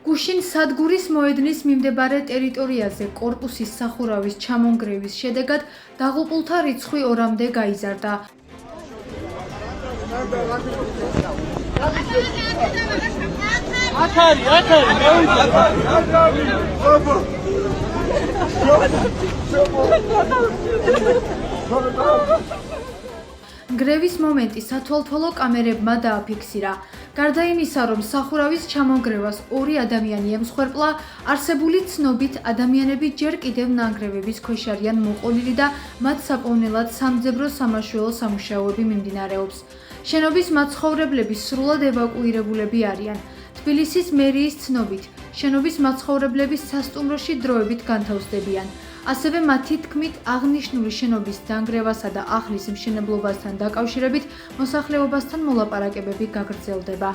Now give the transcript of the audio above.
გუშინ სადგურის მოედნის მიმდებარე ტერიტორიაზე კორპუსის სახურავის ჩამონგრევის შედეგად დაღუპულთა რიცხვი 2-მდე გაიზარდა. გრევის მომენტი სათვალთვალო კამერებმა დააფიქსირა. გარდა იმისა, რომ სახურავის ჩამონგრევას 2 ადამიანი ემსხვერპლა, არსებული ცნობით ადამიანები ჯერ კიდევ ნანგრევების ქვეშ არიან მოყოლილი და მათ საპოვნელად სამძებრო სამაშველო სამუშაოები მიმდინარეობს. შენობის მაცხოვრებლები სრულად ევაკუირებულები არიან. თბილისის მერიის ცნობით, შენობის მაცხოვრებლები სასტუმროში დროებით განთავსდებიან. ასევე მათი თქმით, აღნიშნული შენობის დანგრევასა და ახლის მშენებლობასთან დაკავშირებით მოსახლეობასთან მოლაპარაკებები გაგრძელდება.